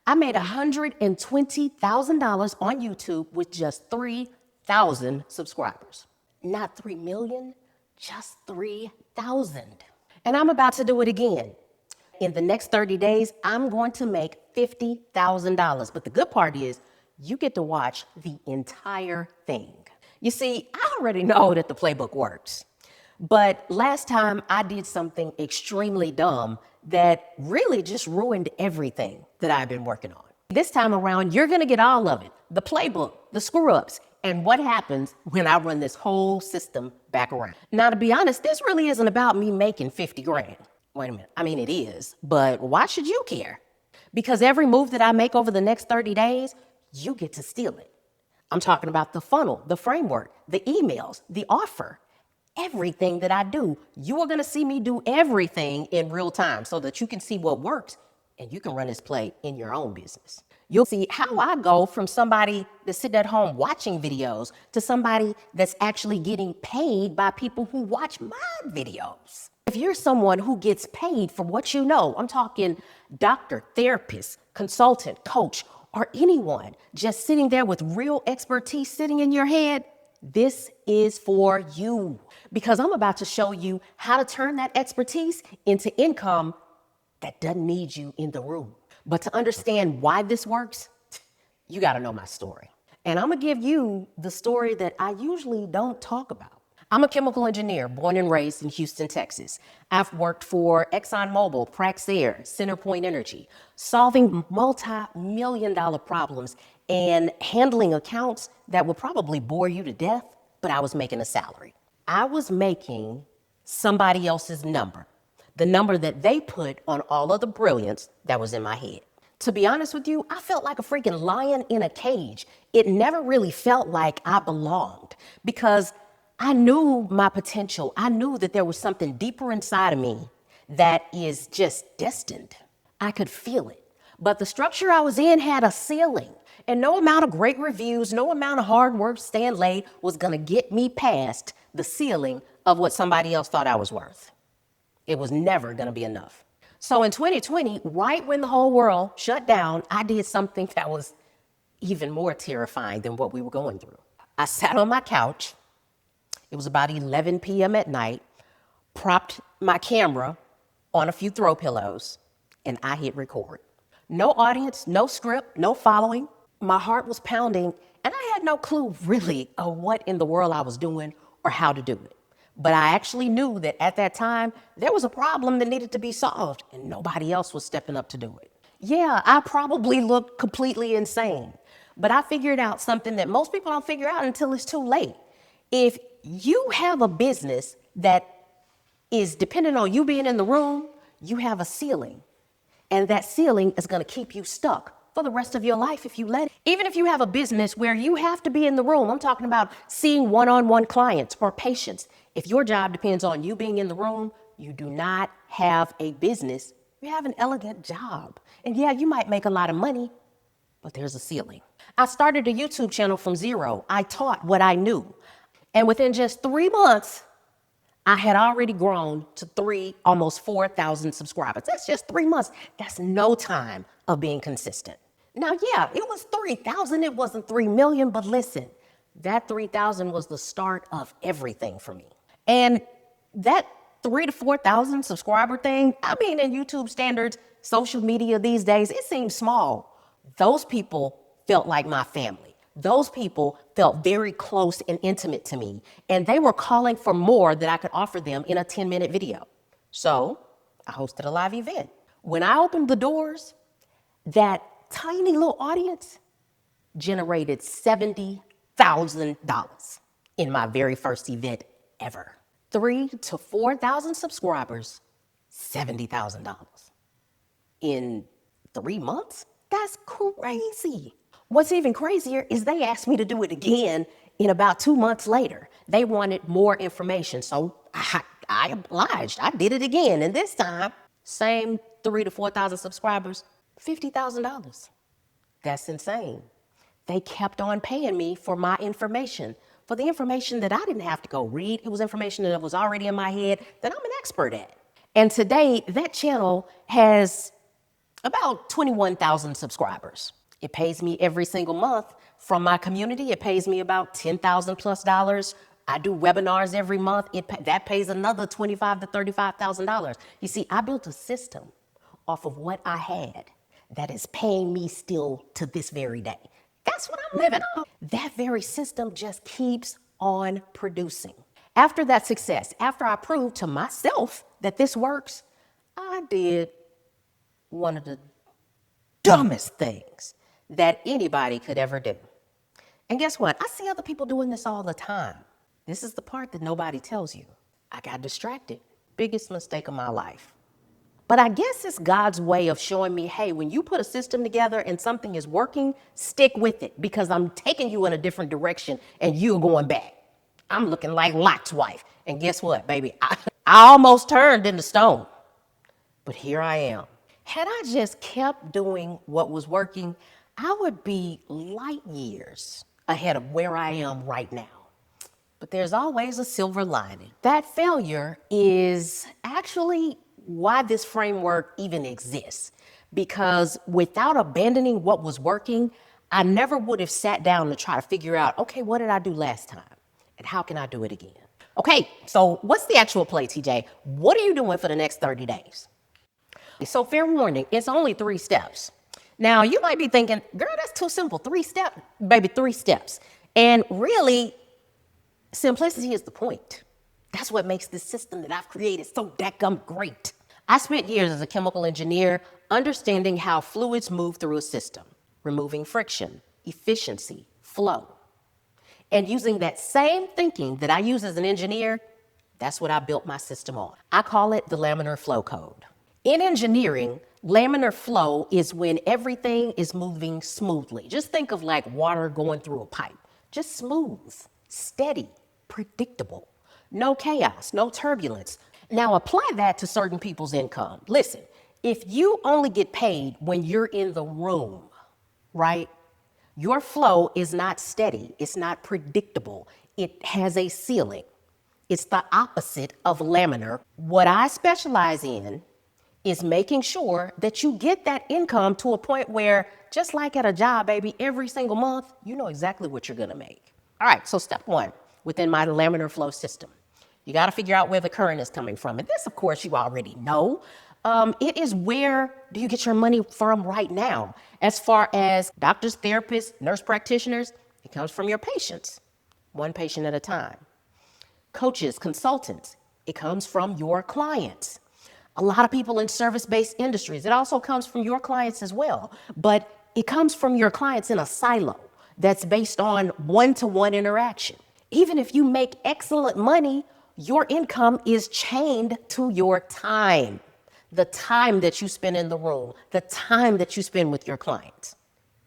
I made $120,000 on YouTube with just 3,000 subscribers. Not 3 million, just 3,000. And I'm about to do it again. In the next 30 days, I'm going to make $50,000. But the good part is you get to watch the entire thing. You see, I already know that the playbook works. But last time I did something extremely dumb that really just ruined everything that I've been working on. This time around, you're gonna get all of it. The playbook, the screw ups, and what happens when I run this whole system back around. Now, to be honest, this really isn't about me making 50 grand. Wait a minute, I mean, it is, but why should you care? Because every move that I make over the next 30 days, you get to steal it. I'm talking about the funnel, the framework, the emails, the offer. Everything that I do, you are gonna see me do everything in real time so that you can see what works and you can run this play in your own business. You'll see how I go from somebody that's sitting at home watching videos to somebody that's actually getting paid by people who watch my videos. If you're someone who gets paid for what you know, I'm talking doctor, therapist, consultant, coach, or anyone just sitting there with real expertise sitting in your head, this is for you, because I'm about to show you how to turn that expertise into income that doesn't need you in the room. But to understand why this works, you got to know my story. And I'm going to give you the story that I usually don't talk about. I'm a chemical engineer born and raised in Houston, Texas. I've worked for ExxonMobil, Praxair, CenterPoint Energy, solving multi-million-dollar problems and handling accounts that would probably bore you to death, but I was making a salary. I was making somebody else's number, the number that they put on all of the brilliance that was in my head. To be honest with you, I felt like a freaking lion in a cage. It never really felt like I belonged because I knew my potential. I knew that there was something deeper inside of me that is just destined. I could feel it. But the structure I was in had a ceiling. And no amount of great reviews, no amount of hard work staying late was gonna get me past the ceiling of what somebody else thought I was worth. It was never gonna be enough. So in 2020, right when the whole world shut down, I did something that was even more terrifying than what we were going through. I sat on my couch. It was about 11 p.m. at night, propped my camera on a few throw pillows, and I hit record. No audience, no script, no following. My heart was pounding, and I had no clue really of what in the world I was doing or how to do it. But I actually knew that at that time, there was a problem that needed to be solved, and nobody else was stepping up to do it. Yeah, I probably looked completely insane, but I figured out something that most people don't figure out until it's too late. If you have a business that is dependent on you being in the room, you have a ceiling. And that ceiling is going to keep you stuck for the rest of your life if you let it. Even if you have a business where you have to be in the room, I'm talking about seeing one-on-one clients or patients. If your job depends on you being in the room, you do not have a business. You have an elegant job. And yeah, you might make a lot of money, but there's a ceiling. I started a YouTube channel from zero. I taught what I knew. And within just 3 months, I had already grown to almost 4,000 subscribers. That's just 3 months. That's no time of being consistent. Now, yeah, it was 3,000. It wasn't 3 million, but listen, that 3,000 was the start of everything for me. And that 3,000 to 4,000 subscriber thing, I mean, in YouTube standards, social media these days, it seems small. Those people felt like my family. Those people felt very close and intimate to me, and they were calling for more that I could offer them in a 10-minute video. So I hosted a live event. When I opened the doors, that tiny little audience generated $70,000 in my very first event ever. 3,000 to 4,000 subscribers, $70,000. In 3 months? That's crazy. What's even crazier is they asked me to do it again in about 2 months later. They wanted more information, so I obliged. I did it again, and this time, same 3,000 to 4,000 subscribers, $50,000. That's insane. They kept on paying me for my information, for the information that I didn't have to go read. It was information that was already in my head that I'm an expert at. And today, that channel has About 21,000 subscribers. It pays me every single month from my community. It pays me about $10,000 plus dollars. I do webinars every month. That pays another $25,000 to $35,000. You see, I built a system off of what I had that is paying me still to this very day. That's what I'm living on. That very system just keeps on producing. After that success, after I proved to myself that this works, I did one of the dumbest things that anybody could ever do. And guess what? I see other people doing this all the time. This is the part that nobody tells you. I got distracted. Biggest mistake of my life. But I guess it's God's way of showing me, hey, when you put a system together and something is working, stick with it, because I'm taking you in a different direction and you're going back. I'm looking like Lot's wife. And guess what, baby? I almost turned into stone. But here I am. Had I just kept doing what was working, I would be light years ahead of where I am right now. But there's always a silver lining. That failure is actually why this framework even exists. Because without abandoning what was working, I never would have sat down to try to figure out, okay, what did I do last time? And how can I do it again? Okay, so what's the actual play, TJ? What are you doing for the next 30 days? So fair warning, it's only 3 steps. Now, you might be thinking, girl, that's too simple. 3 steps, baby, 3 steps. And really, simplicity is the point. That's what makes this system that I've created so dadgum great. I spent years as a chemical engineer understanding how fluids move through a system, removing friction, efficiency, flow. And using that same thinking that I use as an engineer, that's what I built my system on. I call it the Laminar Flow Code. In engineering, laminar flow is when everything is moving smoothly. Just think of like water going through a pipe. Just smooth, steady, predictable. No chaos, no turbulence. Now apply that to certain people's income. Listen, if you only get paid when you're in the room, right? Your flow is not steady. It's not predictable. It has a ceiling. It's the opposite of laminar. What I specialize in is making sure that you get that income to a point where, just like at a job, baby, every single month, you know exactly what you're gonna make. All right, so step 1 within my laminar flow system, you gotta figure out where the current is coming from. And this, of course, you already know. It is where do you get your money from right now? As far as doctors, therapists, nurse practitioners, it comes from your patients, one patient at a time. Coaches, consultants, it comes from your clients. A lot of people in service-based industries, it also comes from your clients as well, but it comes from your clients in a silo that's based on one-to-one interaction. Even if you make excellent money, your income is chained to your time, the time that you spend in the room, the time that you spend with your clients.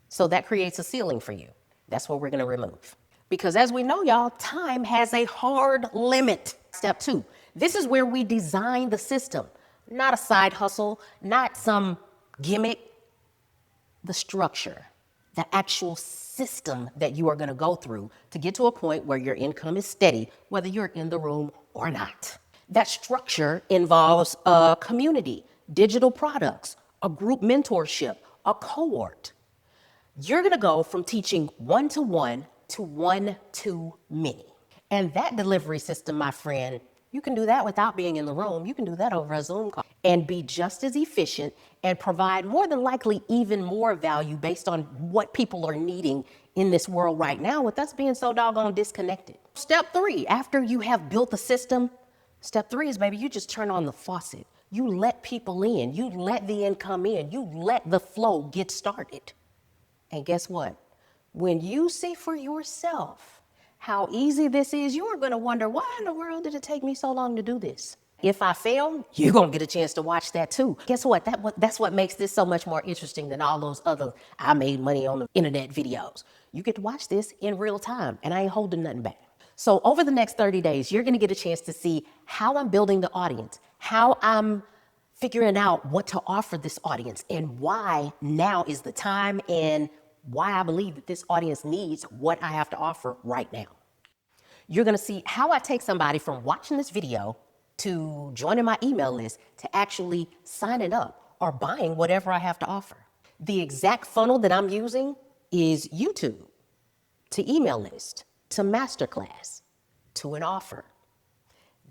So that creates a ceiling for you. That's what we're gonna remove. Because as we know, y'all, time has a hard limit. Step 2, this is where we design the system. Not a side hustle, not some gimmick, the structure, the actual system that you are going to go through to get to a point where your income is steady, whether you're in the room or not. That structure involves a community, digital products, a group mentorship, a cohort. You're going to go from teaching one-to-one to one-to-many. And that delivery system, my friend, you can do that without being in the room. You can do that over a Zoom call and be just as efficient and provide more than likely even more value based on what people are needing in this world right now with us being so doggone disconnected. Step 3, after you have built the system, step 3 is, baby, you just turn on the faucet. You let people in. You let the income in. You let the flow get started. And guess what? When you see for yourself how easy this is, you are going to wonder, why in the world did it take me so long to do this? If I fail, you're going to get a chance to watch that too. Guess what? That's what makes this so much more interesting than all those other I made money on the internet videos. You get to watch this in real time, and I ain't holding nothing back. So over the next 30 days, you're going to get a chance to see how I'm building the audience, how I'm figuring out what to offer this audience, and why now is the time, and why I believe that this audience needs what I have to offer right now. You're gonna see how I take somebody from watching this video to joining my email list to actually signing up are buying whatever I have to offer. The exact funnel that I'm using is YouTube to email list to masterclass to an offer.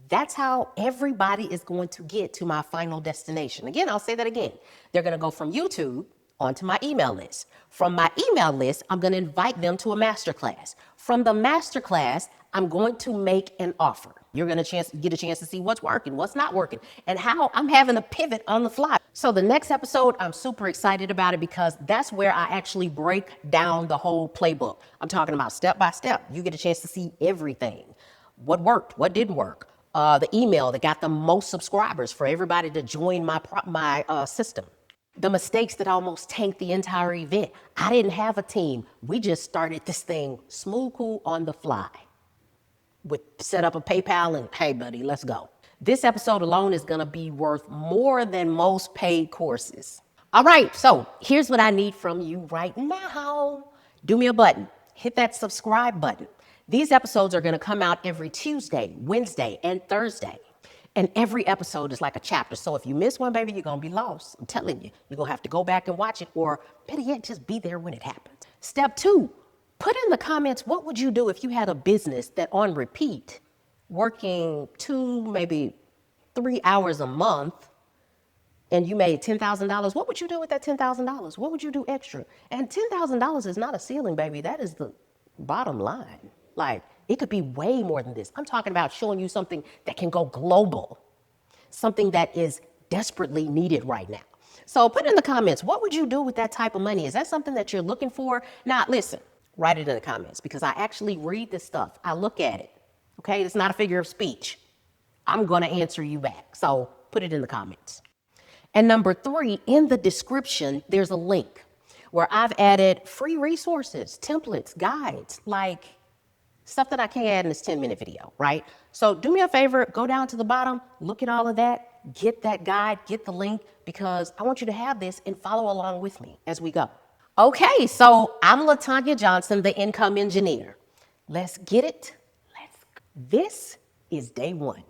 That's how everybody is going to get to my final destination. Again, I'll say that again. They're going to go from YouTube onto my email list. From my email list, I'm going to invite them to a masterclass. From the masterclass, I'm going to make an offer. You're going to get a chance to see what's working, what's not working, and how I'm having to pivot on the fly. So the next episode, I'm super excited about it because that's where I actually break down the whole playbook. I'm talking about step by step. You get a chance to see everything. What worked, what didn't work. The email that got the most subscribers for everybody to join my system. The mistakes that almost tanked the entire event. I didn't have a team. We just started this thing smooth, cool, on the fly. Set up a PayPal and, hey, buddy, let's go. This episode alone is going to be worth more than most paid courses. All right, so here's what I need from you right now. Do me a button. Hit that subscribe button. These episodes are going to come out every Tuesday, Wednesday, and Thursday. And every episode is like a chapter. So if you miss one, baby, you're going to be lost. I'm telling you, you're going to have to go back and watch it, or better yet, just be there when it happens. Step 2, put in the comments, what would you do if you had a business that on repeat, working 2, maybe 3 hours a month, and you made $10,000? What would you do with that $10,000? What would you do extra? And $10,000 is not a ceiling, baby. That is the bottom line. Like, it could be way more than this. I'm talking about showing you something that can go global, something that is desperately needed right now. So put in the comments, what would you do with that type of money? Is that something that you're looking for? Now, listen, write it in the comments because I actually read this stuff. I look at it, okay? It's not a figure of speech. I'm going to answer you back. So put it in the comments. And number 3, in the description, there's a link where I've added free resources, templates, guides, like stuff that I can't add in this 10-minute video, right? So do me a favor, go down to the bottom, look at all of that, get that guide, get the link, because I want you to have this and follow along with me as we go. Okay, so I'm LaTanya Johnson, the income engineer. Let's get it. Let's go. This is day 1.